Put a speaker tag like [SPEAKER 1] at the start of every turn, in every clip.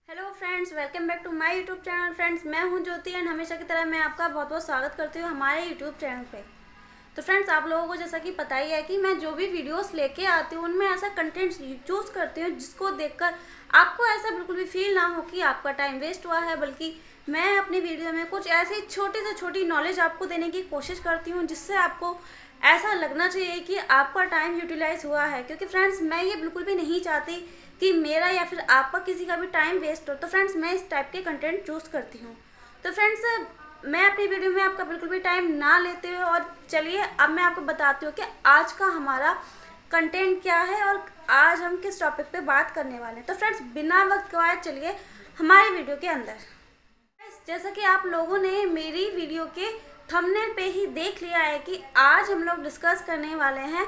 [SPEAKER 1] Hello friends, welcome back to my YouTube channel. Friends, मैं हूं ज्योति and हमेशा की तरह मैं आपका बहुत बहुत स्वागत करती हूं हमारे यूट्यूब चैनल पे। तो फ्रेंड्स, आप लोगों को जैसा कि पता ही है कि मैं जो भी वीडियोस लेके आती हूं उनमें ऐसा कंटेंट चूज करती हूं जिसको देखकर आपको ऐसा बिल्कुल भी फील ना हो कि आपका टाइम वेस्ट हुआ है, बल्कि मैं अपनी वीडियो में कुछ ऐसी छोटी से छोटी नॉलेज आपको देने की कोशिश करती हूँ जिससे आपको ऐसा लगना चाहिए कि आपका टाइम यूटिलाइज हुआ है। क्योंकि फ्रेंड्स, मैं ये बिल्कुल भी नहीं चाहती कि मेरा या फिर आपका किसी का भी टाइम वेस्ट हो। तो फ्रेंड्स, मैं इस टाइप के कंटेंट चूज करती हूँ। तो फ्रेंड्स, मैं अपनी वीडियो में आपका बिल्कुल भी टाइम ना लेते हुए और चलिए अब मैं आपको बताती हूँ कि आज का हमारा कंटेंट क्या है और आज हम किस टॉपिक पे बात करने वाले हैं। तो फ्रेंड्स, बिना वक्त गवाए चलिए हमारी वीडियो के अंदर। जैसा कि आप लोगों ने मेरी वीडियो के थंबनेल पे ही देख लिया है कि आज हम लोग डिस्कस करने वाले हैं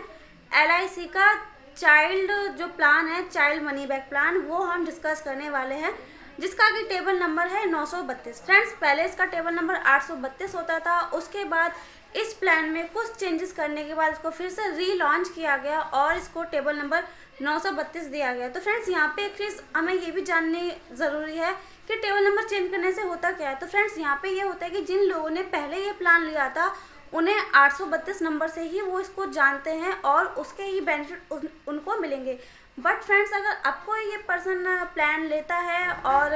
[SPEAKER 1] LIC का चाइल्ड जो प्लान है, चाइल्ड मनी बैक प्लान, वो हम डिस्कस करने वाले हैं जिसका कि टेबल नंबर है 932। फ्रेंड्स, पहले इसका टेबल नंबर 832 होता था। उसके बाद इस प्लान में कुछ चेंजेस करने के बाद इसको फिर से रीलॉन्च किया गया और इसको टेबल नंबर 932 दिया गया। तो फ्रेंड्स, यहाँ पे एक चीज़ हमें ये भी जाननी ज़रूरी है कि टेबल नंबर चेंज करने से होता क्या है। तो फ्रेंड्स, यहाँ पे ये होता है कि जिन लोगों ने पहले ये प्लान लिया था उन्हें 832 नंबर से ही वो इसको जानते हैं और उसके ही बेनिफिट उनको मिलेंगे। बट फ्रेंड्स, अगर आपको ये पर्सन प्लान लेता है और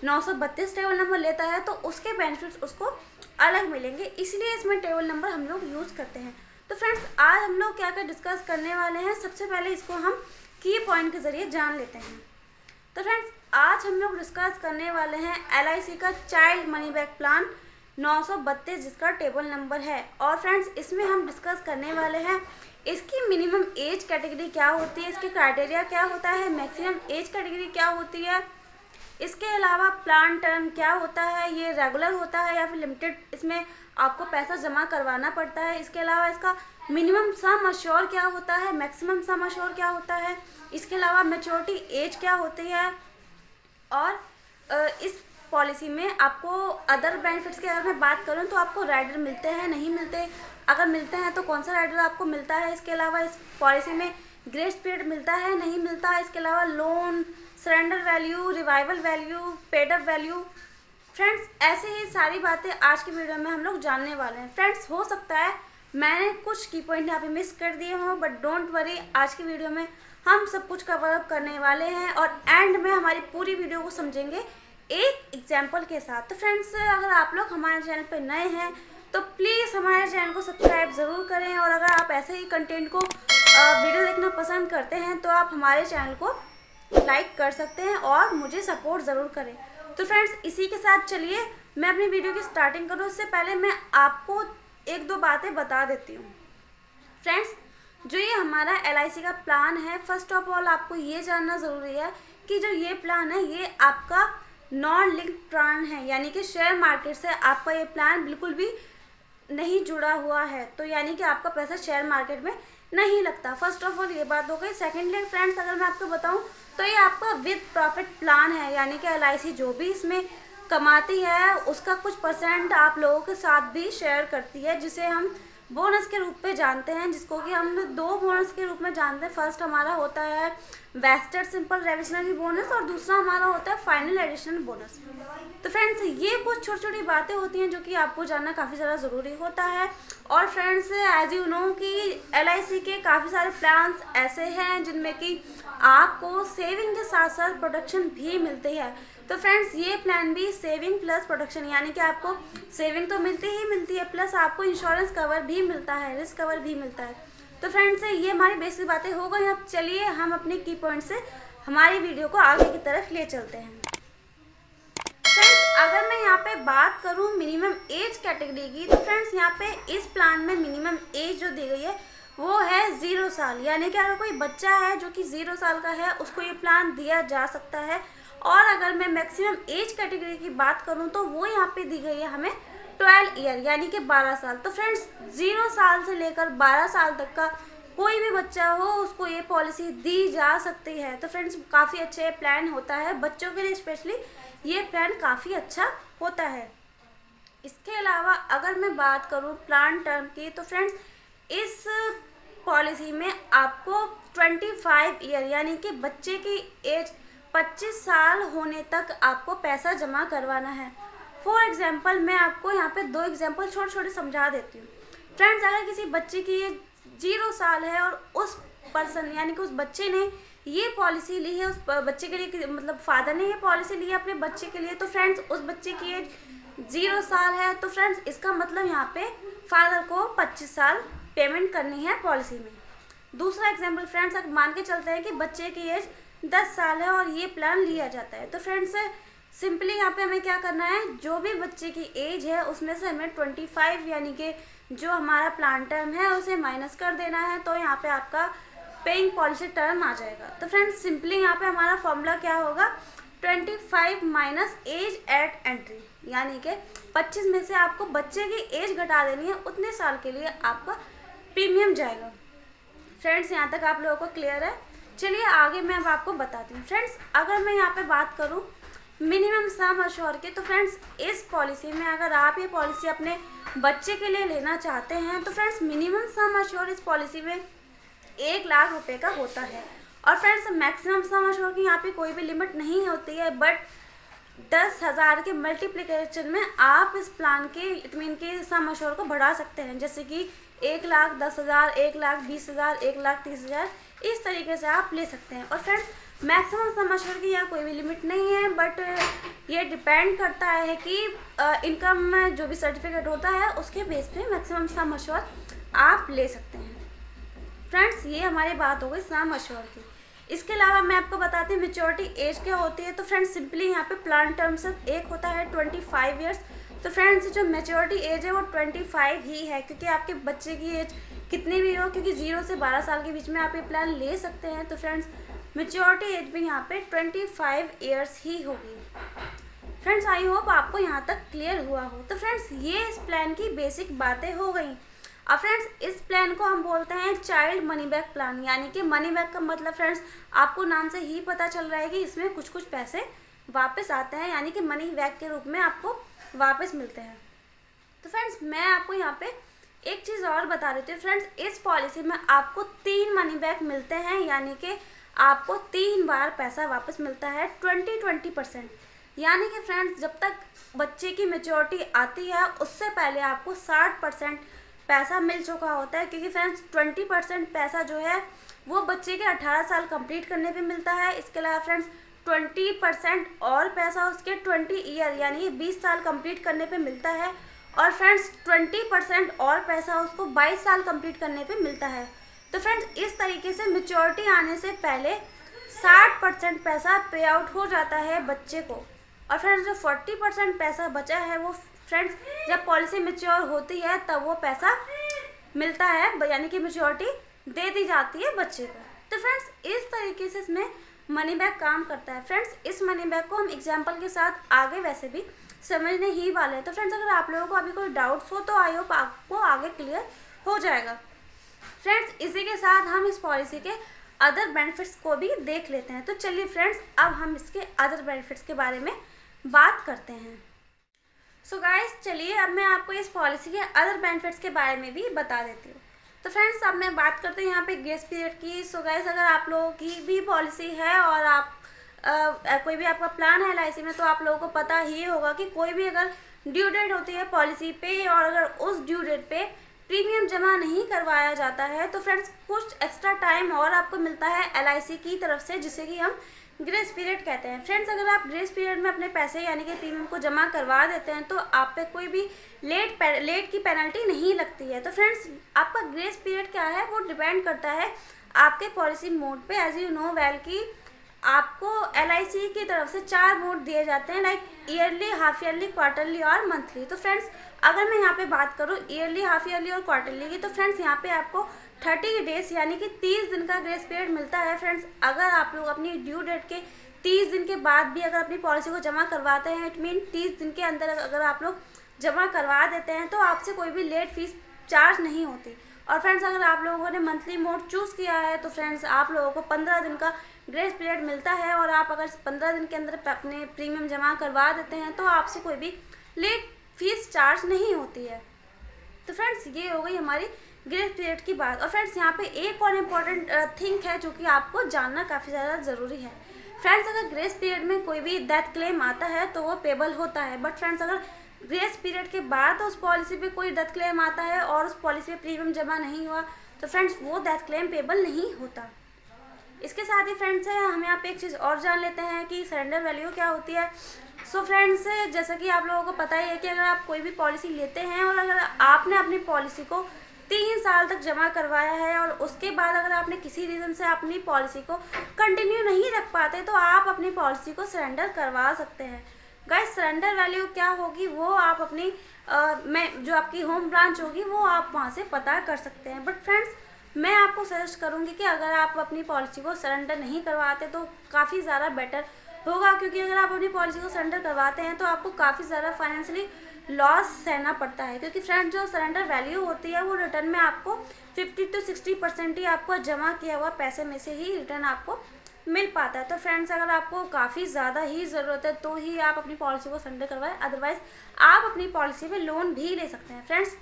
[SPEAKER 1] 932 टेबल नंबर लेता है तो उसके बेनिफिट्स उसको अलग मिलेंगे, इसलिए इसमें टेबल नंबर हम लोग यूज़ करते हैं। तो फ्रेंड्स, आज हम लोग क्या क्या डिस्कस करने वाले हैं, सबसे पहले इसको हम की पॉइंट के ज़रिए जान लेते हैं। तो फ्रेंड्स, आज हम लोग डिस्कस करने वाले हैं LIC का चाइल्ड मनी बैक प्लान 932 जिसका टेबल नंबर है। और फ्रेंड्स, इसमें हम डिस्कस करने वाले हैं इसकी मिनिमम एज कैटेगरी क्या होती है, इसके क्राइटेरिया क्या होता है, मैक्सिमम एज कैटेगरी क्या होती है, इसके अलावा प्लान टर्म क्या होता है, ये रेगुलर होता है या फिर लिमिटेड, इसमें आपको पैसा जमा करवाना पड़ता है। इसके अलावा इसका मिनिमम सम अश्योर क्या होता है, मैक्सिमम सम अश्योर क्या होता है, इसके अलावा मैच्योरिटी एज क्या होती है। और इस पॉलिसी में आपको अदर बेनिफिट्स की अगर मैं बात करूं तो आपको राइडर मिलते हैं, नहीं मिलते, अगर मिलते हैं तो कौन सा राइडर आपको मिलता है। इसके अलावा इस पॉलिसी में ग्रेस पीरियड मिलता है, नहीं मिलता। इसके अलावा loan, surrender value, revival value, paid up value. Friends, ऐसे ही सारी बातें आज की वीडियो में हम लोग जानने वाले हैं। फ्रेंड्स, हो सकता है मैंने कुछ की पॉइंट यहाँ पे मिस कर दिए हों, बट डोंट वरी, आज की वीडियो में हम सब कुछ कवर अप करने वाले हैं और एंड में हमारी पूरी वीडियो को समझेंगे एक एग्जाम्पल के साथ। तो फ्रेंड्स, अगर आप लोग हमारे चैनल पर नए हैं तो प्लीज़ हमारे चैनल को सब्सक्राइब ज़रूर करें और अगर आप ऐसे ही कंटेंट को वीडियो देखना पसंद करते हैं तो आप हमारे चैनल को लाइक कर सकते हैं और मुझे सपोर्ट ज़रूर करें। तो फ्रेंड्स, इसी के साथ चलिए मैं अपनी वीडियो की स्टार्टिंग करूँ उससे पहले मैं आपको एक दो बातें बता देती हूँ। फ्रेंड्स, जो ये हमारा LIC का प्लान है, फर्स्ट ऑफ ऑल आपको ये जानना ज़रूरी है कि जो ये प्लान है ये आपका नॉन लिंक्ड प्लान है, यानी कि शेयर मार्केट से आपका ये प्लान बिल्कुल भी नहीं जुड़ा हुआ है। तो यानी कि आपका पैसा शेयर मार्केट में नहीं लगता। फर्स्ट ऑफ ऑल ये बात हो गई। सेकेंडली फ्रेंड्स, अगर मैं आपको बताऊं तो ये आपका विद प्रॉफिट प्लान है, यानी कि LIC जो भी इसमें कमाती है उसका कुछ परसेंट आप लोगों के साथ भी शेयर करती है, जिसे हम बोनस के रूप में जानते हैं, जिसको कि हम दो बोनस के रूप में जानते हैं। फर्स्ट हमारा होता है वेस्टेड सिंपल रेविशनरी बोनस और दूसरा हमारा होता है फाइनल एडिशनल बोनस। तो फ्रेंड्स, ये कुछ छोटी छोटी बातें होती हैं जो कि आपको जानना काफ़ी ज़्यादा ज़रूरी होता है। और फ्रेंड्स, एज यू नो कि LIC के काफ़ी सारे प्लान्स ऐसे हैं जिनमें कि आपको सेविंग के साथ साथ प्रोटेक्शन भी मिलती है। तो फ्रेंड्स, ये प्लान भी सेविंग प्लस प्रोटेक्शन, यानी कि आपको सेविंग तो मिलती ही मिलती है, प्लस आपको इंश्योरेंस कवर भी मिलता है, रिस्क कवर भी मिलता है। तो फ्रेंड्स, ये हमारी बेसिक बातें हो गई। अब चलिए हम अपने की पॉइंट से हमारी वीडियो को आगे की तरफ ले चलते हैं। फ्रेंड्स, अगर मैं यहाँ पे बात करूँ मिनिमम एज कैटेगरी की, तो फ्रेंड्स यहाँ पे इस प्लान में मिनिमम एज जो दी गई है वो है 0 साल, यानी कि अगर कोई बच्चा है जो कि 0 साल का है उसको ये प्लान दिया जा सकता है। और अगर मैं मैक्सिमम एज कैटेगरी की बात करूँ तो वो यहाँ पे दी गई है हमें 12 ईयर, यानी कि 12 साल। तो फ्रेंड्स, 0 साल से लेकर 12 साल तक का कोई भी बच्चा हो उसको ये पॉलिसी दी जा सकती है। तो फ्रेंड्स, काफ़ी अच्छे प्लान होता है बच्चों के लिए, स्पेशली ये प्लान काफ़ी अच्छा होता है। इसके अलावा अगर मैं बात करूँ प्लान टर्म की, तो फ्रेंड्स इस पॉलिसी में आपको 25 ईयर, यानी कि बच्चे की एज 25 साल होने तक आपको पैसा जमा करवाना है। फॉर एग्जाम्पल मैं आपको यहाँ पे 2 एग्जाम्पल छोटे छोटे समझा देती हूँ। फ्रेंड्स, अगर किसी बच्चे की एज 0 साल है और उस पर्सन यानी कि उस बच्चे ने ये पॉलिसी ली है, उस बच्चे के लिए मतलब फादर ने ये पॉलिसी ली है अपने बच्चे के लिए, तो फ्रेंड्स उस बच्चे की एज 0 साल है, तो फ्रेंड्स इसका मतलब यहाँ पे फादर को 25 साल पेमेंट करनी है पॉलिसी में। दूसरा एग्जाम्पल फ्रेंड्स, अगर मान के चलते हैं कि बच्चे की एज 10 साल है और ये प्लान लिया जाता है, तो फ्रेंड्स सिंपली यहाँ पे हमें क्या करना है, जो भी बच्चे की एज है उसमें से हमें 25 यानी कि जो हमारा प्लान टर्म है उसे माइनस कर देना है, तो यहाँ पे आपका पेइंग पॉलिसी टर्म आ जाएगा। तो फ्रेंड्स सिंपली यहाँ पे हमारा फॉर्मूला क्या होगा, 25 माइनस एज एट एंट्री, यानी कि 25 में से आपको बच्चे की एज घटा देनी है, उतने साल के लिए आपका प्रीमियम जाएगा। फ्रेंड्स यहाँ तक आप लोगों को क्लियर है? चलिए आगे मैं अब आपको बताती हूँ। फ्रेंड्स अगर मैं यहाँ पे बात करूँ मिनिमम सम अश्योर की, तो फ्रेंड्स इस पॉलिसी में अगर आप ये पॉलिसी अपने बच्चे के लिए लेना चाहते हैं, तो फ्रेंड्स मिनिमम सम अश्योर इस पॉलिसी में 1 लाख रुपए का होता है। और फ्रेंड्स मैक्सिमम सम अश्योर की यहाँ पे कोई भी लिमिट नहीं होती है, बट 10,000 के मल्टीप्लिकेशन में आप इस प्लान के इट मीन के सम अश्योर को बढ़ा सकते हैं, जैसे कि 1,10,000, 1,20,000, 1,30,000, इस तरीके से आप ले सकते हैं। और फ्रेंड्स मैक्सिमम सम अश्योर की यहाँ कोई भी लिमिट नहीं है, बट ये डिपेंड करता है कि इनकम जो भी सर्टिफिकेट होता है उसके बेस पे मैक्सिमम सम अश्योर आप ले सकते हैं। फ्रेंड्स ये हमारी बात हो गई सम अश्योर की। इसके अलावा मैं आपको बताती हूँ मेच्योरिटी एज क्या होती है। तो फ्रेंड्स सिंपली यहाँ पे प्लान टर्म सिर्फ एक होता है 25 ईयर्स। तो फ्रेंड्स जो मेच्योरिटी एज है वो 25 ही है, क्योंकि आपके बच्चे की एज कितनी भी हो, क्योंकि 0 से 12 साल के बीच में आप ये प्लान ले सकते हैं। तो फ्रेंड्स मेच्योरिटी एज भी यहाँ पे 25 ईयर्स ही होगी। फ्रेंड्स आई होप आपको यहाँ तक क्लियर हुआ हो। तो फ्रेंड्स ये इस प्लान की बेसिक बातें हो गई। अब फ्रेंड्स इस प्लान को हम बोलते हैं चाइल्ड मनी बैक प्लान, यानी कि मनी बैक का मतलब फ्रेंड्स आपको नाम से ही पता चल रहा है कि इसमें कुछ कुछ पैसे वापस आते हैं, यानी कि मनी बैक के रूप में आपको वापस मिलते हैं। तो फ्रेंड्स मैं आपको यहाँ पे एक चीज़ और बता देती हूँ। फ्रेंड्स इस पॉलिसी में आपको 3 मनी बैक मिलते हैं, यानी कि आपको 3 बार पैसा वापस मिलता है 20%। यानी कि फ्रेंड्स जब तक बच्चे की मेच्योरिटी आती है उससे पहले आपको 60% पैसा मिल चुका होता है, क्योंकि फ्रेंड्स 20% पैसा जो है वो बच्चे के 18 साल कंप्लीट करने पे मिलता है। इसके अलावा फ्रेंड्स 20% और पैसा उसके 20 ईयर यानी 20 साल कंप्लीट करने पे मिलता है, और फ्रेंड्स 20% और पैसा उसको 22 साल कंप्लीट करने पे मिलता है। तो फ्रेंड्स इस तरीके से मेच्योरिटी आने से पहले 60% पैसा पे आउट हो जाता है बच्चे को, और फ्रेंड्स जो 40% पैसा बचा है वो फ्रेंड्स जब पॉलिसी मैच्योर होती है तब वो पैसा मिलता है, यानी कि मैच्योरिटी दे दी जाती है बच्चे को। तो फ्रेंड्स इस तरीके से इसमें मनी बैक काम करता है। फ्रेंड्स इस मनी बैक को हम एग्जांपल के साथ आगे वैसे भी समझने ही वाले हैं। तो फ्रेंड्स अगर आप लोगों को अभी कोई डाउट्स हो तो आई होप आपको आगे क्लियर हो जाएगा। फ्रेंड्स इसी के साथ हम इस पॉलिसी के अदर बेनिफिट्स को भी देख लेते हैं। तो चलिए फ्रेंड्स अब हम इसके अदर बेनिफिट्स के बारे में बात करते हैं। सो गाइस चलिए अब मैं आपको इस पॉलिसी के अदर बेनिफिट्स के बारे में भी बता देती हूँ। तो फ्रेंड्स अब मैं बात करते हैं यहाँ पे ग्रेस पीरियड की। सो गाइस अगर आप लोगों की भी पॉलिसी है और आप कोई भी आपका प्लान है LIC में, तो आप लोगों को पता ही होगा कि कोई भी अगर ड्यू डेट होती है पॉलिसी पे और अगर उस ड्यू डेट पे प्रीमियम जमा नहीं करवाया जाता है तो फ्रेंड्स कुछ एक्स्ट्रा टाइम और आपको मिलता है LIC की तरफ से, जिसे कि हम ग्रेस पीरियड कहते हैं। फ्रेंड्स अगर आप ग्रेस पीरियड में अपने पैसे यानी कि प्रीमियम को जमा करवा देते हैं तो आप पे कोई भी लेट की पेनल्टी नहीं लगती है। तो फ्रेंड्स आपका ग्रेस पीरियड क्या है वो डिपेंड करता है आपके पॉलिसी मोड पे। एज यू नो वेल कि आपको LIC की तरफ से 4 मोड दिए जाते हैं, like yearly, half yearly, quarterly और मंथली। तो फ्रेंड्स अगर मैं यहाँ पे बात करूँ ईयरली, हाफ ईयरली और क्वार्टरली की, तो फ्रेंड्स यहाँ पे आपको 30 डेज यानी कि 30 दिन का ग्रेस पीरियड मिलता है। फ्रेंड्स अगर आप लोग अपनी ड्यू डेट के 30 दिन के बाद भी अगर अपनी पॉलिसी को जमा करवाते हैं, इट मीन 30 दिन के अंदर अगर आप लोग जमा करवा देते हैं तो आपसे कोई भी लेट फीस चार्ज नहीं होती। और फ्रेंड्स अगर आप लोगों ने मंथली मोड चूज़ किया है तो फ्रेंड्स आप लोगों को 15 दिन का ग्रेस पीरियड मिलता है, और आप अगर 15 दिन के अंदर अपने प्रीमियम जमा करवा देते हैं तो आपसे कोई भी लेट फीस चार्ज नहीं होती है। तो फ्रेंड्स ये हो गई हमारी ग्रेस पीरियड की बात। और फ्रेंड्स यहाँ पे एक और इम्पॉर्टेंट थिंग है जो कि आपको जानना काफ़ी ज़्यादा ज़रूरी है। फ्रेंड्स अगर ग्रेस पीरियड में कोई भी डेथ क्लेम आता है तो वो पेबल होता है, बट फ्रेंड्स अगर ग्रेस पीरियड के बाद उस पॉलिसी पे कोई डेथ क्लेम आता है और उस पॉलिसी पे प्रीमियम जमा नहीं हुआ तो फ्रेंड्स वो डेथ क्लेम पेबल नहीं होता। इसके साथ ही फ्रेंड्स हम यहाँ पे एक चीज़ और जान लेते हैं कि सरेंडर वैल्यू क्या होती है। सो फ्रेंड्स जैसा कि आप लोगों को पता ही है कि अगर आप कोई भी पॉलिसी लेते हैं और अगर आपने अपनी पॉलिसी को 3 साल तक जमा करवाया है और उसके बाद अगर आपने किसी रीज़न से अपनी पॉलिसी को कंटिन्यू नहीं रख पाते तो आप अपनी पॉलिसी को सरेंडर करवा सकते हैं। गाइस सरेंडर वैल्यू क्या होगी वो आप अपनी में जो आपकी होम ब्रांच होगी वो आप वहाँ से पता कर सकते हैं। बट फ्रेंड्स मैं आपको सजेस्ट करूँगी कि अगर आप अपनी पॉलिसी को सरेंडर नहीं करवाते तो काफ़ी ज़्यादा बेटर होगा, क्योंकि अगर आप अपनी पॉलिसी को सरेंडर करवाते हैं तो आपको काफ़ी ज़्यादा फाइनेंशियली लॉस सहना पड़ता है, क्योंकि फ्रेंड जो सरेंडर वैल्यू होती है वो रिटर्न में आपको 50 to 60% ही आपको जमा किया हुआ पैसे में से ही रिटर्न आपको मिल पाता है। तो फ्रेंड्स अगर आपको काफ़ी ज़्यादा ही ज़रूरत है तो ही आप अपनी पॉलिसी को सरेंडर करवाएं, अदरवाइज़ आप अपनी पॉलिसी में लोन भी ले सकते हैं। फ्रेंड्स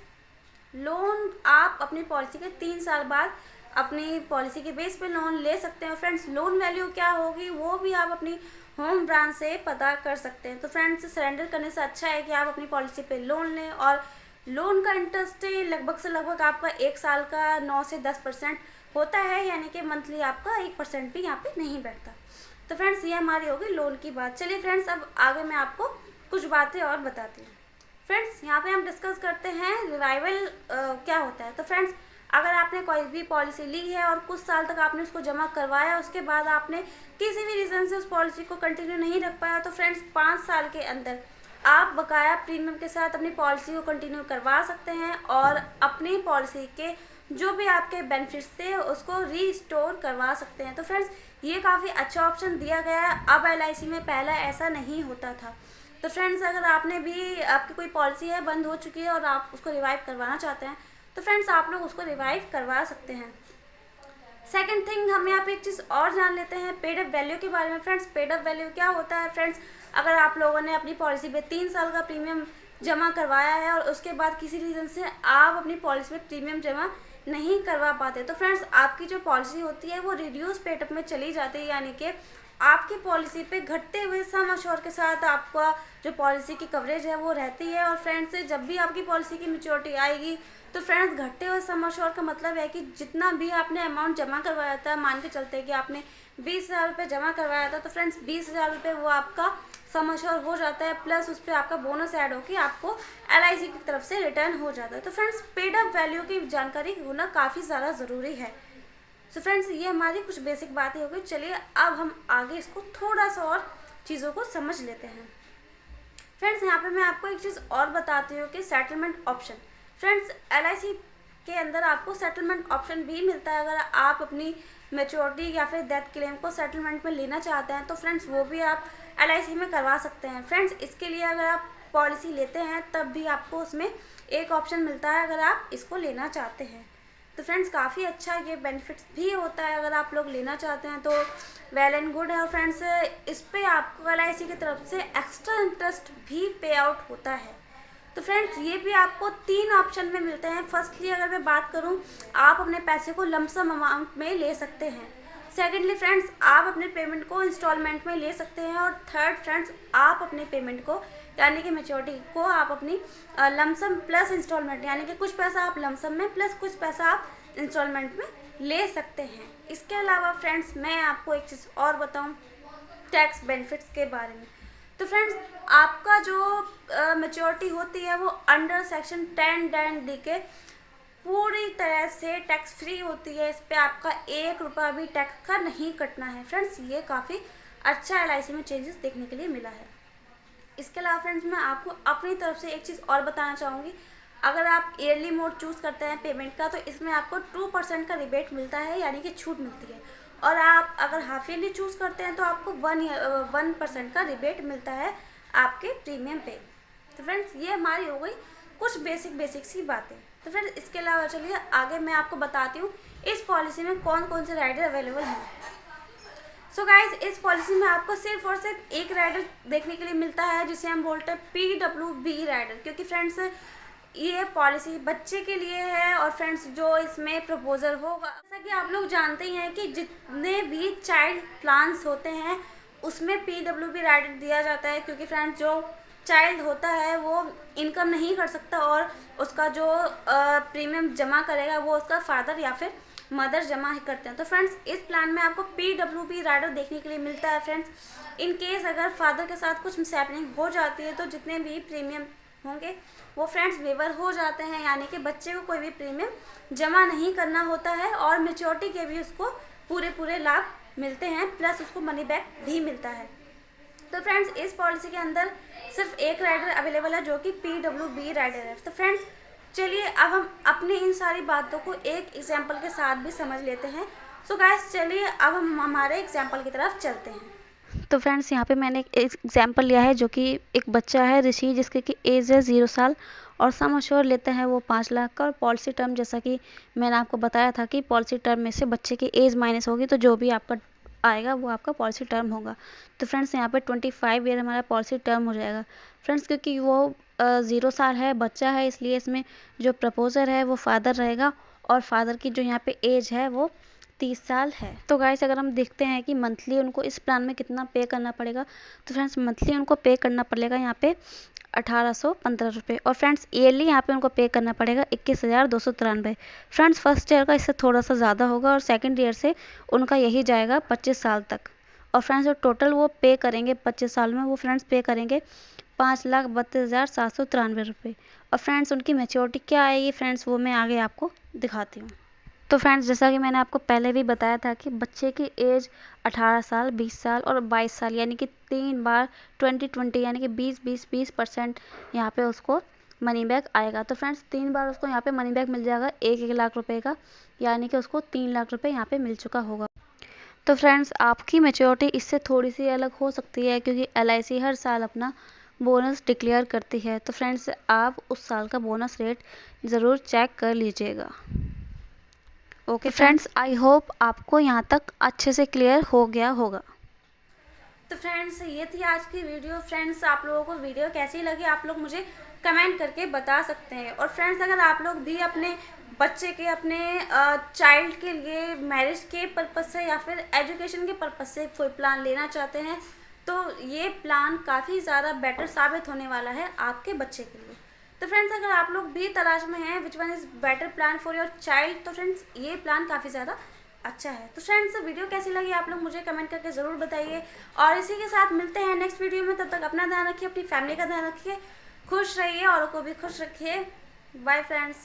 [SPEAKER 1] लोन आप अपनी पॉलिसी के 3 साल बाद अपनी पॉलिसी के बेस पे लोन ले सकते हैं। फ्रेंड्स लोन वैल्यू क्या होगी वो भी आप अपनी होम ब्रांच से पता कर सकते हैं। तो फ्रेंड्स सरेंडर करने से अच्छा है कि आप अपनी पॉलिसी पे लोन लें, और लोन का इंटरेस्ट लगभग से लगभग आपका 1 साल का 9 से 10% होता है, यानी कि मंथली आपका 1% भी यहाँ पे नहीं बैठता। तो फ्रेंड्स ये हमारी होगी लोन की बात। चलिए फ्रेंड्स अब आगे मैं आपको कुछ बातें और बताती हूँ। फ्रेंड्स यहाँ पे हम डिस्कस करते हैं रिवाइवल क्या होता है। तो फ्रेंड्स अगर आपने कोई भी पॉलिसी ली है और कुछ साल तक आपने उसको जमा करवाया, उसके बाद आपने किसी भी रीज़न से उस पॉलिसी को कंटिन्यू नहीं रख पाया, तो फ्रेंड्स 5 साल के अंदर आप बकाया प्रीमियम के साथ अपनी पॉलिसी को कंटिन्यू करवा सकते हैं और अपनी पॉलिसी के जो भी आपके बेनिफिट्स थे उसको रीस्टोर करवा सकते हैं। तो फ्रेंड्स ये काफ़ी अच्छा ऑप्शन दिया गया है। अब LIC में पहला ऐसा नहीं होता था। तो फ्रेंड्स अगर आपने भी आपकी कोई पॉलिसी है बंद हो चुकी है और आप उसको रिवाइव करवाना चाहते हैं तो फ्रेंड्स आप लोग उसको रिवाइव करवा सकते हैं। सेकंड थिंग हम यहाँ पे एक चीज़ और जान लेते हैं पेड अप वैल्यू के बारे में। फ्रेंड्स पेड अप वैल्यू क्या होता है। फ्रेंड्स अगर आप लोगों ने अपनी पॉलिसी पे 3 साल का प्रीमियम जमा करवाया है और उसके बाद किसी रीज़न से आप अपनी पॉलिसी में प्रीमियम जमा नहीं करवा पाते तो फ्रेंड्स आपकी जो पॉलिसी होती है वो रिड्यूस पेड अप में चली जाती है, यानी कि आपकी पॉलिसी पे घटते हुए सम अश्योर के साथ आपका जो पॉलिसी की कवरेज है वो रहती है। और फ्रेंड्स जब भी आपकी पॉलिसी की मैच्योरिटी आएगी तो फ्रेंड्स घटते हुए सम अश्योर का मतलब है कि जितना भी आपने अमाउंट जमा करवाया था, मान के चलते हैं कि आपने 20,000 रुपये जमा करवाया था, तो फ्रेंड्स 20,000 रुपये वो आपका सम अश्योर हो जाता है, प्लस उस पर आपका बोनस ऐड होकर आपको LIC की तरफ से रिटर्न हो जाता है। तो फ्रेंड्स पेड अप वैल्यू की जानकारी होना काफ़ी ज़्यादा ज़रूरी है। तो फ्रेंड्स ये हमारी कुछ बेसिक बातें हो गई। चलिए अब हम आगे इसको थोड़ा सा और चीज़ों को समझ लेते हैं। फ्रेंड्स यहाँ पे मैं आपको एक चीज़ और बताती हूँ कि सेटलमेंट ऑप्शन। फ्रेंड्स LIC के अंदर आपको सेटलमेंट ऑप्शन भी मिलता है। अगर आप अपनी मैच्योरिटी या फिर डेथ क्लेम को सेटलमेंट में लेना चाहते हैं तो फ्रेंड्स वो भी आप LIC में करवा सकते हैं। फ्रेंड्स इसके लिए अगर आप पॉलिसी लेते हैं तब भी आपको उसमें एक ऑप्शन मिलता है अगर आप इसको लेना चाहते हैं। तो फ्रेंड्स काफ़ी अच्छा ये बेनिफिट्स भी होता है, अगर आप लोग लेना चाहते हैं तो वेल एंड गुड है। और फ्रेंड्स इस पर आपको LIC की तरफ से एक्स्ट्रा इंटरेस्ट भी पे आउट होता है। तो फ्रेंड्स ये भी आपको 3 ऑप्शन में मिलते हैं। फर्स्टली अगर मैं बात करूं, आप अपने पैसे को लमसम अमाउंट में ले सकते हैं। सेकेंडली फ्रेंड्स आप अपने पेमेंट को इंस्टॉलमेंट में ले सकते हैं। और थर्ड फ्रेंड्स आप अपने पेमेंट को यानी कि मैच्योरिटी को आप अपनी लमसम प्लस इंस्टॉलमेंट यानी कि कुछ पैसा आप लमसम में प्लस कुछ पैसा आप इंस्टॉलमेंट में ले सकते हैं। इसके अलावा फ्रेंड्स मैं आपको एक चीज़ और बताऊं टैक्स बेनिफिट्स के बारे में। तो फ्रेंड्स आपका जो मैच्योरिटी होती है वो अंडर सेक्शन 10(d) के पूरी तरह से टैक्स फ्री होती है। इस पर आपका 1 रुपया भी टैक्स का नहीं कटना है। फ्रेंड्स ये काफ़ी अच्छा LIC में चेंजेस देखने के लिए मिला है। इसके अलावा फ्रेंड्स मैं आपको अपनी तरफ से एक चीज़ और बताना चाहूँगी। अगर आप ईयरली मोड चूज़ करते हैं पेमेंट का तो इसमें आपको 2% का रिबेट मिलता है, यानी कि छूट मिलती है। और आप अगर हाफ ईयरली चूज़ करते हैं तो आपको 1% का रिबेट मिलता है आपके प्रीमियम पे। तो फ्रेंड्स ये हमारी हो गई कुछ बेसिक सी बातें। तो फ्रेंड्स इसके अलावा चलिए आगे मैं आपको बताती हूँ इस पॉलिसी में कौन कौन से राइडर अवेलेबल हैं। सो गाइज इस पॉलिसी में आपको सिर्फ और सिर्फ एक राइडर देखने के लिए मिलता है जिसे हम बोलते हैं PWB राइडर, क्योंकि फ्रेंड्स ये पॉलिसी बच्चे के लिए है। और फ्रेंड्स जो इसमें प्रपोजल होगा, जैसा कि आप लोग जानते ही हैं कि जितने भी चाइल्ड प्लान्स होते हैं उसमें PWB राइडर दिया जाता है, क्योंकि फ्रेंड्स जो चाइल्ड होता है वो इनकम नहीं कर सकता और उसका जो प्रीमियम जमा करेगा वो उसका फादर या फिर मदर जमा ही करते हैं। तो फ्रेंड्स इस प्लान में आपको PWB राइडर देखने के लिए मिलता है। फ्रेंड्स इन केस अगर फादर के साथ कुछ मिसहैपनिंग हो जाती है तो जितने भी प्रीमियम होंगे वो फ्रेंड्स वेवर हो जाते हैं, यानी कि बच्चे को कोई भी प्रीमियम जमा नहीं करना होता है और मेच्योरिटी के भी उसको पूरे लाभ मिलते हैं, प्लस उसको मनी बैक भी मिलता है। तो फ्रेंड्स इस पॉलिसी के अंदर सिर्फ एक राइडर अवेलेबल है जो कि PWB राइडर है। तो फ्रेंड्स चलिए अब हम अपनी इन सारी बातों को एक एग्जाम्पल के साथ भी समझ लेते हैं। सो गाइस चलिए अब हम हमारे एग्जाम्पल की तरफ चलते हैं।
[SPEAKER 2] तो फ्रेंड्स यहाँ पे मैंने एक एग्जाम्पल लिया है जो कि एक बच्चा है ऋषि, जिसके की एज है 0 साल और सम अश्योर लेते हैं वो 5 लाख का। और पॉलिसी टर्म जैसा कि मैंने आपको बताया था कि पॉलिसी टर्म में से बच्चे की एज माइनस होगी तो जो भी आपका आएगा वो आपका पॉलिसी टर्म होगा। तो फ्रेंड्स यहाँ पे 25 ईयर हमारा पॉलिसी टर्म हो जाएगा। फ्रेंड्स क्योंकि वो 0 साल है, बच्चा है, इसलिए इसमें जो प्रपोजर है वो फादर रहेगा और फादर की जो यहाँ पे एज है वो 30 साल है। तो गाइस अगर हम देखते हैं कि मंथली उनको इस प्लान में कितना पे करना पड़ेगा, तो फ्रेंड्स मंथली उनको पे करना पड़ेगा यहाँ पे 1815 रुपये। और फ्रेंड्स ईयरली यहाँ पे उनको पे करना पड़ेगा 21,293। फ्रेंड्स फर्स्ट ईयर का इससे थोड़ा सा ज़्यादा होगा और सेकंड ईयर से उनका यही जाएगा 25 साल तक। और फ्रेंड्स जो टोटल वो पे करेंगे 25 साल में वो फ्रेंड्स पे करेंगे 5,32,793 रुपये। और फ्रेंड्स उनकी मैच्योरिटी क्या आएगी फ्रेंड्स वो मैं आगे आपको दिखाती हूँ। तो फ्रेंड्स जैसा कि मैंने आपको पहले भी बताया था कि बच्चे की एज 18 साल, 20 साल और 22 साल, यानी कि 3 बार 20-20 यानी कि 20% यहाँ पे उसको मनी बैक आएगा। तो फ्रेंड्स 3 बार उसको यहाँ पे मनी बैक मिल जाएगा 1-1 लाख रुपए का, यानी कि उसको 3 लाख रुपए यहाँ पे मिल चुका होगा। तो फ्रेंड्स आपकी मैच्योरिटी इससे थोड़ी सी अलग हो सकती है क्योंकि LIC हर साल अपना बोनस डिक्लेयर करती है। तो फ्रेंड्स आप उस साल का बोनस रेट ज़रूर चेक कर लीजिएगा। ओके फ्रेंड्स, आई होप आपको यहाँ तक अच्छे से क्लियर हो गया होगा।
[SPEAKER 1] तो फ्रेंड्स ये थी आज की वीडियो। फ्रेंड्स आप लोगों को वीडियो कैसी लगी आप लोग मुझे कमेंट करके बता सकते हैं। और फ्रेंड्स अगर आप लोग भी अपने बच्चे के, अपने चाइल्ड के लिए मैरिज के पर्पज़ से या फिर एजुकेशन के पर्पज़ से कोई प्लान लेना चाहते हैं तो ये प्लान काफ़ी ज़्यादा बेटर साबित होने वाला है आपके बच्चे के लिए। तो फ्रेंड्स अगर आप लोग भी तलाश में हैं which one is better plan for your child, तो फ्रेंड्स ये प्लान काफ़ी ज़्यादा अच्छा है। तो फ्रेंड्स वीडियो कैसी लगी आप लोग मुझे कमेंट करके ज़रूर बताइए। और इसी के साथ मिलते हैं नेक्स्ट वीडियो में। तब तक अपना ध्यान रखिए, अपनी फैमिली का ध्यान रखिए, खुश रहिए, औरों को भी खुश रखिए। Bye friends.